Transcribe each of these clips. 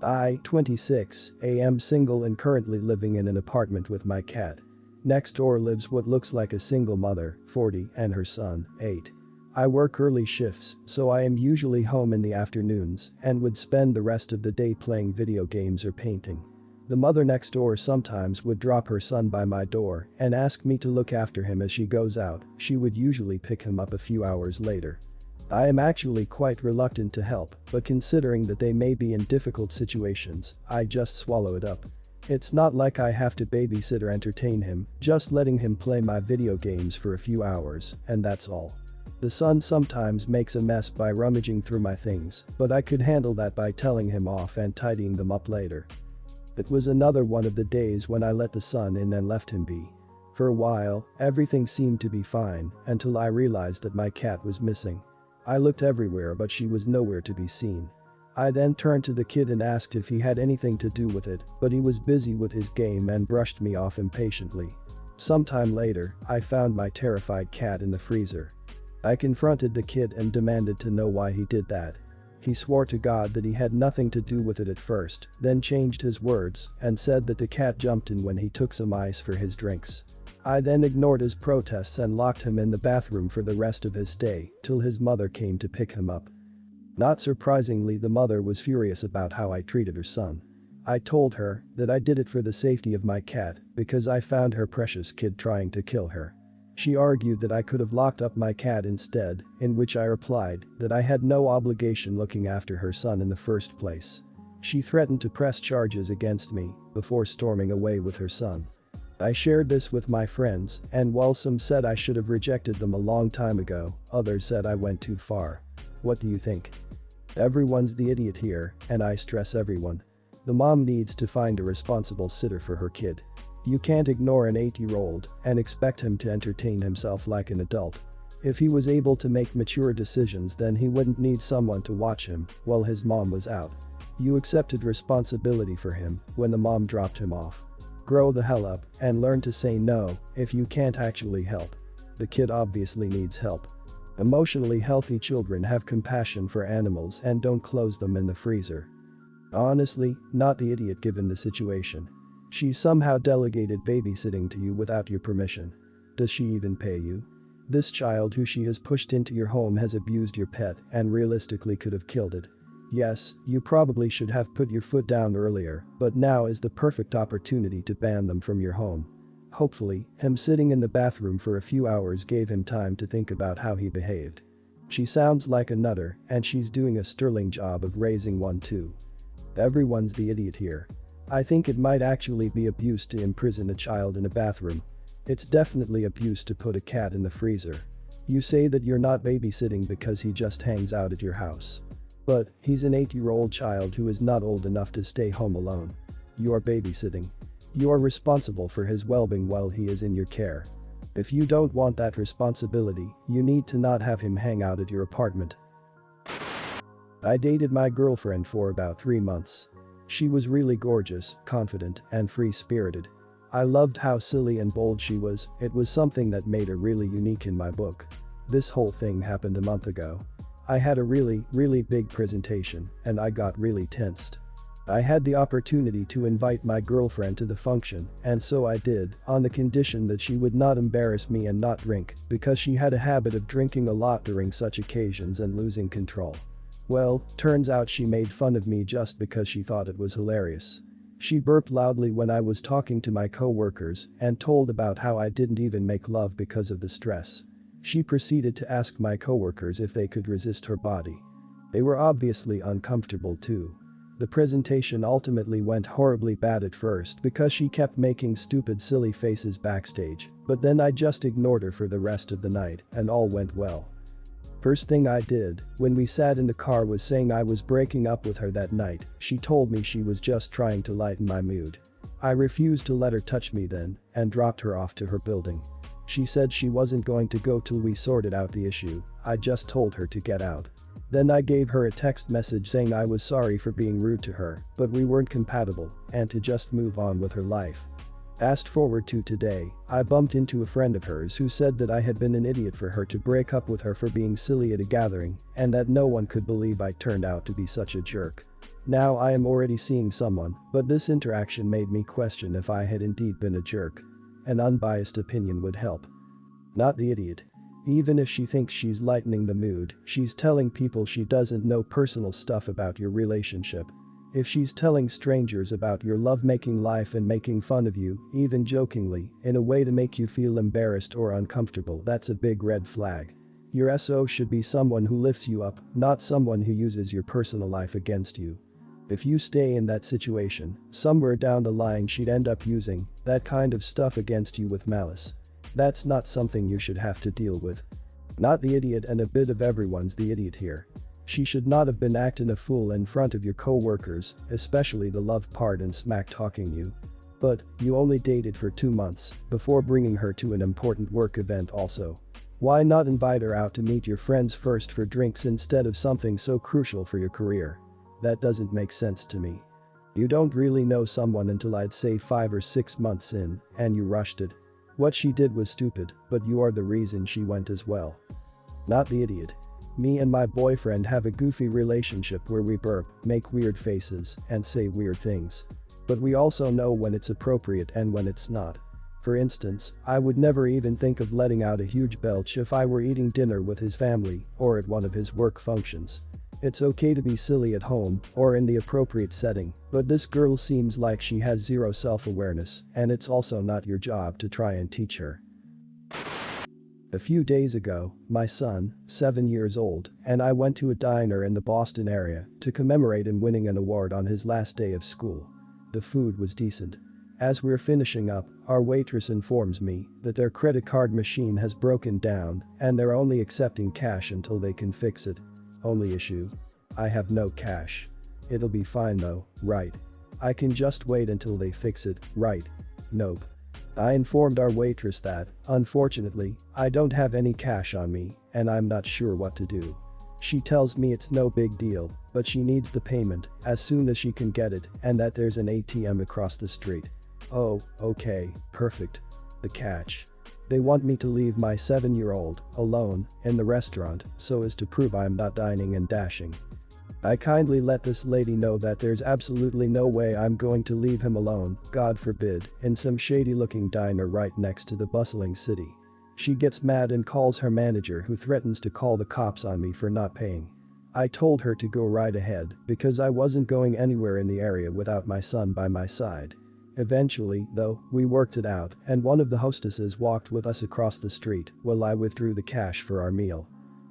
I, 26, am single and currently living in an apartment with my cat. Next door lives what looks like a single mother, 40, and her son, 8. I work early shifts, so I am usually home in the afternoons and would spend the rest of the day playing video games or painting. The mother next door sometimes would drop her son by my door and ask me to look after him as she goes out. She would usually pick him up a few hours later. I am actually quite reluctant to help, but considering that they may be in difficult situations, I just swallow it up. It's not like I have to babysit or entertain him, just letting him play my video games for a few hours, and that's all. The son sometimes makes a mess by rummaging through my things, but I could handle that by telling him off and tidying them up later. It was another one of the days when I let the son in and left him be. For a while, everything seemed to be fine until I realized that my cat was missing. I looked everywhere but she was nowhere to be seen. I then turned to the kid and asked if he had anything to do with it, but he was busy with his game and brushed me off impatiently. Sometime later, I found my terrified cat in the freezer. I confronted the kid and demanded to know why he did that. He swore to God that he had nothing to do with it at first, then changed his words and said that the cat jumped in when he took some ice for his drinks. I then ignored his protests and locked him in the bathroom for the rest of his stay till his mother came to pick him up. Not surprisingly, the mother was furious about how I treated her son. I told her that I did it for the safety of my cat because I found her precious kid trying to kill her. She argued that I could have locked up my cat instead, in which I replied that I had no obligation looking after her son in the first place. She threatened to press charges against me before storming away with her son. I shared this with my friends, and while some said I should have rejected them a long time ago, others said I went too far. What do you think? Everyone's the idiot here, and I stress everyone. The mom needs to find a responsible sitter for her kid. You can't ignore an 8-year-old and expect him to entertain himself like an adult. If he was able to make mature decisions, then he wouldn't need someone to watch him while his mom was out. You accepted responsibility for him when the mom dropped him off. Grow the hell up and learn to say no if you can't actually help. The kid obviously needs help. Emotionally healthy children have compassion for animals and don't close them in the freezer. Honestly, not the idiot given the situation. She somehow delegated babysitting to you without your permission. Does she even pay you? This child who she has pushed into your home has abused your pet and realistically could have killed it. Yes, you probably should have put your foot down earlier, but now is the perfect opportunity to ban them from your home. Hopefully, him sitting in the bathroom for a few hours gave him time to think about how he behaved. She sounds like a nutter, and she's doing a sterling job of raising one too. Everyone's the idiot here. I think it might actually be abuse to imprison a child in a bathroom. It's definitely abuse to put a cat in the freezer. You say that you're not babysitting because he just hangs out at your house. But he's an 8-year-old child who is not old enough to stay home alone. You're babysitting. You are responsible for his well-being while he is in your care. If you don't want that responsibility, you need to not have him hang out at your apartment. I dated my girlfriend for about 3 months. She was really gorgeous, confident, and free-spirited. I loved how silly and bold she was. It was something that made her really unique in my book. This whole thing happened a month ago. I had a really big presentation, and I got really tensed. I had the opportunity to invite my girlfriend to the function, and so I did, on the condition that she would not embarrass me and not drink, because she had a habit of drinking a lot during such occasions and losing control. Well, turns out she made fun of me just because she thought it was hilarious. She burped loudly when I was talking to my co-workers and told about how I didn't even make love because of the stress. She proceeded to ask my co-workers if they could resist her body. They were obviously uncomfortable too. The presentation ultimately went horribly bad at first because she kept making stupid silly faces backstage, but then I just ignored her for the rest of the night and all went well. First thing I did when we sat in the car was saying I was breaking up with her that night. She told me she was just trying to lighten my mood. I refused to let her touch me then and dropped her off to her building. She said she wasn't going to go till we sorted out the issue. I just told her to get out. Then I gave her a text message saying I was sorry for being rude to her, but we weren't compatible and to just move on with her life. Fast forward to today, I bumped into a friend of hers who said that I had been an idiot for her to break up with her for being silly at a gathering and that no one could believe I turned out to be such a jerk. Now I am already seeing someone, but this interaction made me question if I had indeed been a jerk. An unbiased opinion would help. Not the idiot. Even if she thinks she's lightening the mood, she's telling people she doesn't know personal stuff about your relationship. If she's telling strangers about your lovemaking life and making fun of you, even jokingly, in a way to make you feel embarrassed or uncomfortable, that's a big red flag. Your SO should be someone who lifts you up, not someone who uses your personal life against you. If you stay in that situation, somewhere down the line she'd end up using that kind of stuff against you with malice. That's not something you should have to deal with. Not the idiot, and a bit of everyone's the idiot here. She should not have been acting a fool in front of your co-workers, especially the love part and smack-talking you. But, you only dated for 2 months before bringing her to an important work event also. Why not invite her out to meet your friends first for drinks instead of something so crucial for your career? That doesn't make sense to me. You don't really know someone until I'd say 5 or 6 months in, and you rushed it. What she did was stupid, but you are the reason she went as well. Not the idiot. Me and my boyfriend have a goofy relationship where we burp, make weird faces, and say weird things. But we also know when it's appropriate and when it's not. For instance, I would never even think of letting out a huge belch if I were eating dinner with his family or at one of his work functions. It's okay to be silly at home or in the appropriate setting, but this girl seems like she has zero self-awareness, and it's also not your job to try and teach her. A few days ago, my son, 7 years old, and I went to a diner in the Boston area to commemorate him winning an award on his last day of school. The food was decent. As we're finishing up, our waitress informs me that their credit card machine has broken down and they're only accepting cash until they can fix it. Only issue? I have no cash. It'll be fine though, right? I can just wait until they fix it, right? Nope. I informed our waitress that, unfortunately, I don't have any cash on me and I'm not sure what to do. She tells me it's no big deal, but she needs the payment as soon as she can get it and that there's an ATM across the street. Oh, okay, perfect. The catch. They want me to leave my 7-year-old alone in the restaurant so as to prove I'm not dining and dashing. I kindly let this lady know that there's absolutely no way I'm going to leave him alone, God forbid, in some shady-looking diner right next to the bustling city. She gets mad and calls her manager, who threatens to call the cops on me for not paying. I told her to go right ahead because I wasn't going anywhere in the area without my son by my side. Eventually, though, we worked it out and one of the hostesses walked with us across the street while I withdrew the cash for our meal.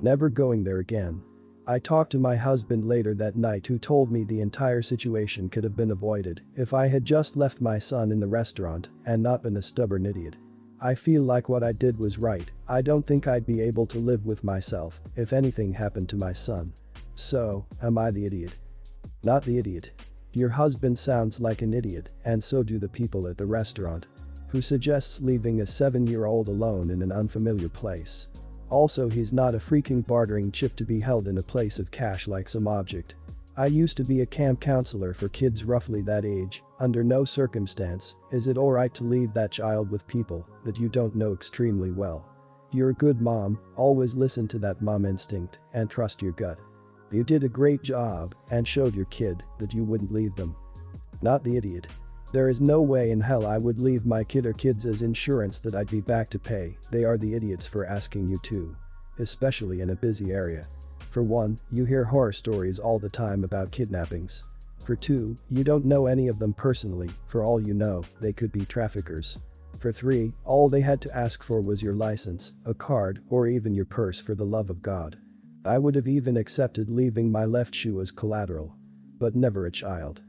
Never going there again. I talked to my husband later that night, who told me the entire situation could have been avoided if I had just left my son in the restaurant and not been a stubborn idiot. I feel like what I did was right. I don't think I'd be able to live with myself if anything happened to my son. So, am I the idiot? Not the idiot. Your husband sounds like an idiot, and so do the people at the restaurant. Who suggests leaving a 7-year-old alone in an unfamiliar place? Also, he's not a freaking bartering chip to be held in a place of cash like some object. I used to be a camp counselor for kids roughly that age. Under no circumstance is it alright to leave that child with people that you don't know extremely well. You're a good mom, always listen to that mom instinct and trust your gut. You did a great job and showed your kid that you wouldn't leave them. Not the idiot. There is no way in hell I would leave my kid or kids as insurance that I'd be back to pay. They are the idiots for asking you to. Especially in a busy area. For one, you hear horror stories all the time about kidnappings. For two, you don't know any of them personally, for all you know, they could be traffickers. For three, all they had to ask for was your license, a card, or even your purse, for the love of God. I would have even accepted leaving my left shoe as collateral. But never a child.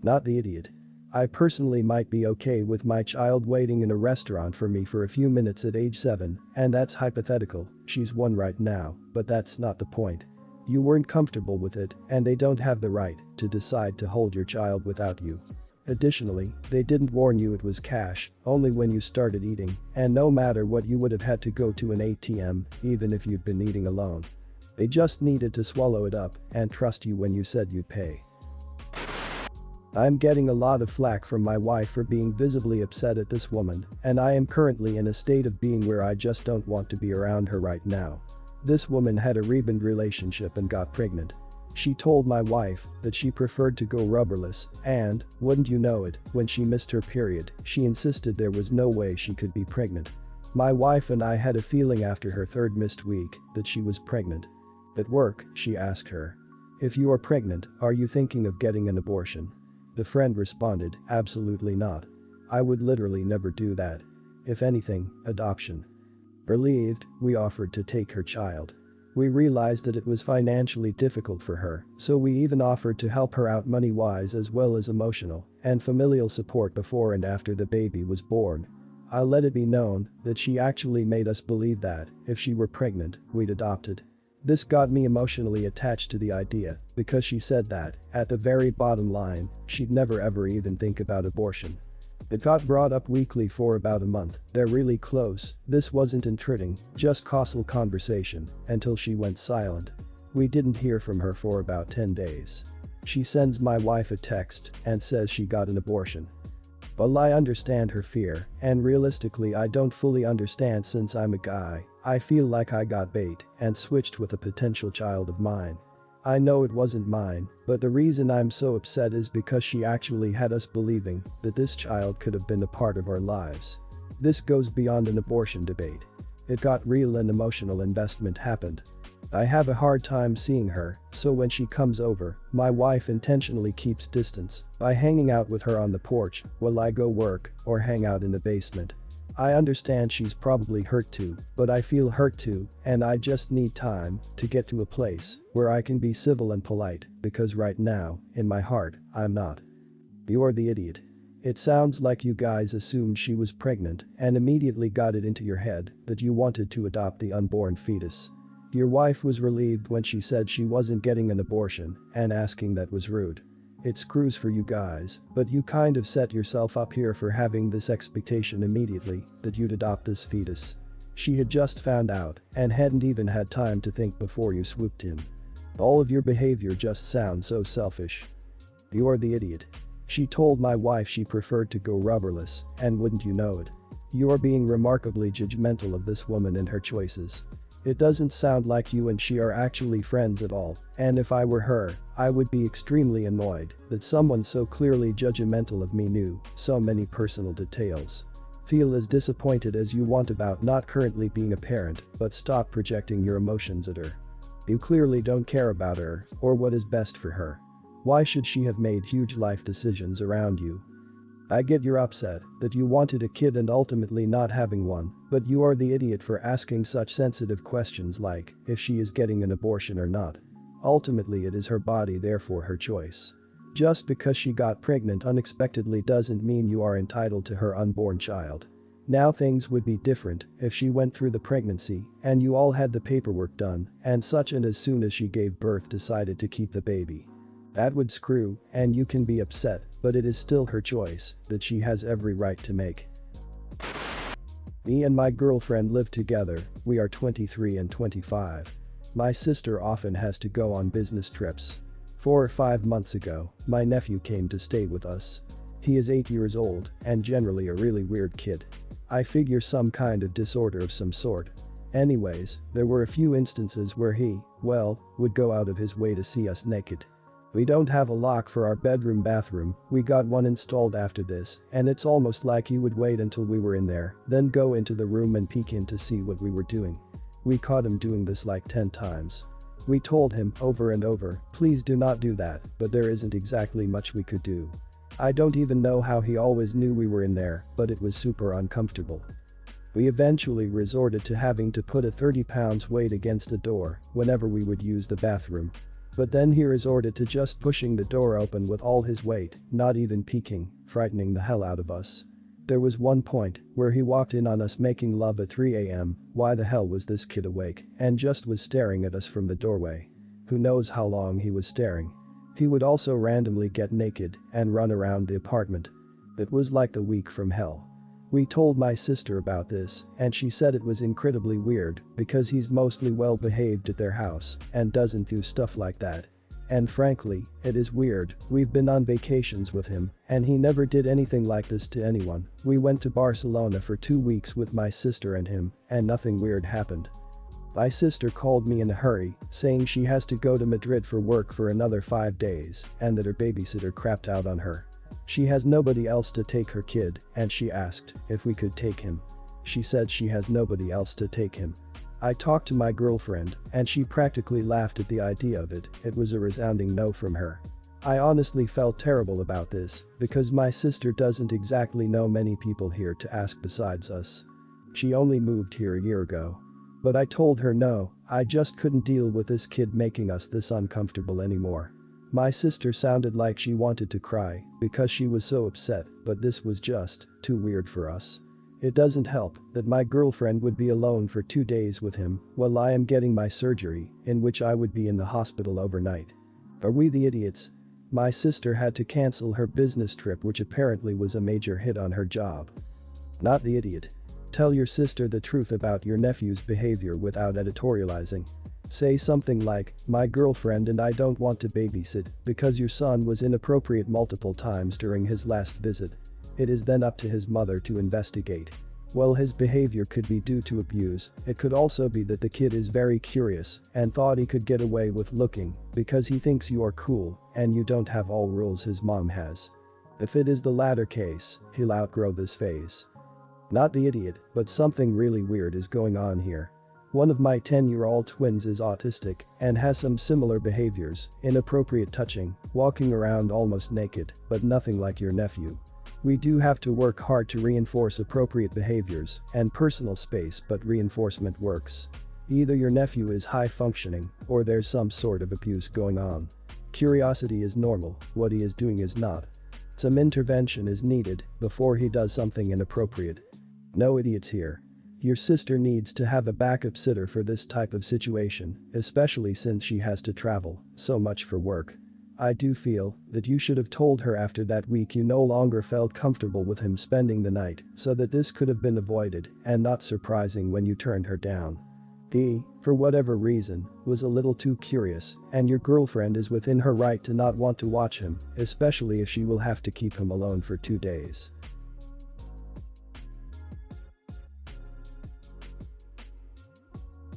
Not the idiot. I personally might be okay with my child waiting in a restaurant for me for a few minutes at age 7, and that's hypothetical, she's 1 right now, but that's not the point. You weren't comfortable with it, and they don't have the right to decide to hold your child without you. Additionally, they didn't warn you it was cash only when you started eating, and no matter what you would have had to go to an ATM even if you'd been eating alone. They just needed to swallow it up and trust you when you said you'd pay. I'm getting a lot of flack from my wife for being visibly upset at this woman, and I am currently in a state of being where I just don't want to be around her right now. This woman had a rebound relationship and got pregnant. She told my wife that she preferred to go rubberless and, wouldn't you know it, when she missed her period, she insisted there was no way she could be pregnant. My wife and I had a feeling after her third missed week that she was pregnant. At work, she asked her, "If you are pregnant, are you thinking of getting an abortion?" The friend responded, "Absolutely not. I would literally never do that. If anything, adoption." Relieved, we offered to take her child. We realized that it was financially difficult for her, so we even offered to help her out money-wise as well as emotional and familial support before and after the baby was born. I'll let it be known that she actually made us believe that, if she were pregnant, we'd adopt it. This got me emotionally attached to the idea because she said that, at the very bottom line, she'd never ever even think about abortion. It got brought up weekly for about a month. They're really close. This wasn't intriguing, just casual conversation, until she went silent. We didn't hear from her for about 10 days. She sends my wife a text and says she got an abortion. Well, I understand her fear, and realistically I don't fully understand since I'm a guy. I feel like I got bait and switched with a potential child of mine. I know it wasn't mine, but the reason I'm so upset is because she actually had us believing that this child could have been a part of our lives. This goes beyond an abortion debate. It got real and emotional investment happened. I have a hard time seeing her, so when she comes over, my wife intentionally keeps distance by hanging out with her on the porch while I go work or hang out in the basement. I understand she's probably hurt too, but I feel hurt too, and I just need time to get to a place where I can be civil and polite, because right now, in my heart, I'm not. You're the idiot. It sounds like you guys assumed she was pregnant and immediately got it into your head that you wanted to adopt the unborn fetus. Your wife was relieved when she said she wasn't getting an abortion, and asking that was rude. It screws for you guys, but you kind of set yourself up here for having this expectation immediately that you'd adopt this fetus. She had just found out and hadn't even had time to think before you swooped in. All of your behavior just sounds so selfish. You're the idiot. She told my wife she preferred to go rubberless, and wouldn't you know it? You're being remarkably judgmental of this woman and her choices. It doesn't sound like you and she are actually friends at all, and if I were her, I would be extremely annoyed that someone so clearly judgmental of me knew so many personal details. Feel as disappointed as you want about not currently being a parent, but stop projecting your emotions at her. You clearly don't care about her or what is best for her. Why should she have made huge life decisions around you? I get you're upset that you wanted a kid and ultimately not having one, but you are the idiot for asking such sensitive questions like if she is getting an abortion or not. Ultimately it is her body, therefore her choice. Just because she got pregnant unexpectedly doesn't mean you are entitled to her unborn child. Now things would be different if she went through the pregnancy and you all had the paperwork done and such, and as soon as she gave birth decided to keep the baby. That would screw, and you can be upset, but it is still her choice that she has every right to make. Me and my girlfriend live together. We are 23 and 25. My sister often has to go on business trips. 4 or 5 months ago, my nephew came to stay with us. He is 8 years old and generally a really weird kid. I figure some kind of disorder of some sort. Anyways, there were a few instances where he, well, would go out of his way to see us naked. We don't have a lock for our bedroom bathroom. We got one installed after this, and it's almost like he would wait until we were in there, then go into the room and peek in to see what we were doing. We caught him doing this like 10 times. We told him over and over, please do not do that, but there isn't exactly much we could do. I don't even know how he always knew we were in there, but it was super uncomfortable. We eventually resorted to having to put a 30 pounds weight against the door whenever we would use the bathroom. But then he resorted to just pushing the door open with all his weight, not even peeking, frightening the hell out of us. There was one point where he walked in on us making love at 3 a.m. Why the hell was this kid awake and just was staring at us from the doorway? Who knows how long he was staring. He would also randomly get naked and run around the apartment. It was like the week from hell. We told my sister about this, and she said it was incredibly weird because he's mostly well behaved at their house and doesn't do stuff like that. And frankly, it is weird. We've been on vacations with him, and he never did anything like this to anyone. We went to Barcelona for 2 weeks with my sister and him, and nothing weird happened. My sister called me in a hurry, saying she has to go to Madrid for work for another 5 days and that her babysitter crapped out on her. She has nobody else to take her kid and she asked if we could take him. She said she has nobody else to take him. I talked to my girlfriend and she practically laughed at the idea of it. It was a resounding no from her. I honestly felt terrible about this because my sister doesn't exactly know many people here to ask besides us. She only moved here a year ago. But I told her no, I just couldn't deal with this kid making us this uncomfortable anymore. My sister sounded like she wanted to cry because she was so upset, but this was just too weird for us. It doesn't help that my girlfriend would be alone for 2 days with him while I am getting my surgery, in which I would be in the hospital overnight. Are we the idiots? My sister had to cancel her business trip, which apparently was a major hit on her job. Not the idiot. Tell your sister the truth about your nephew's behavior without editorializing. Say something like, my girlfriend and I don't want to babysit because your son was inappropriate multiple times during his last visit. It is then up to his mother to investigate. While his behavior could be due to abuse, it could also be that the kid is very curious and thought he could get away with looking because he thinks you are cool and you don't have all rules his mom has. If it is the latter case, he'll outgrow this phase. Not the idiot, but something really weird is going on here. One of my 10-year-old twins is autistic and has some similar behaviors, inappropriate touching, walking around almost naked, but nothing like your nephew. We do have to work hard to reinforce appropriate behaviors and personal space, but reinforcement works. Either your nephew is high functioning or there's some sort of abuse going on. Curiosity is normal, what he is doing is not. Some intervention is needed before he does something inappropriate. No idiots here. Your sister needs to have a backup sitter for this type of situation, especially since she has to travel so much for work. I do feel that you should have told her after that week you no longer felt comfortable with him spending the night so that this could have been avoided and not surprising when you turned her down. He, for whatever reason, was a little too curious and your girlfriend is within her right to not want to watch him, especially if she will have to keep him alone for 2 days.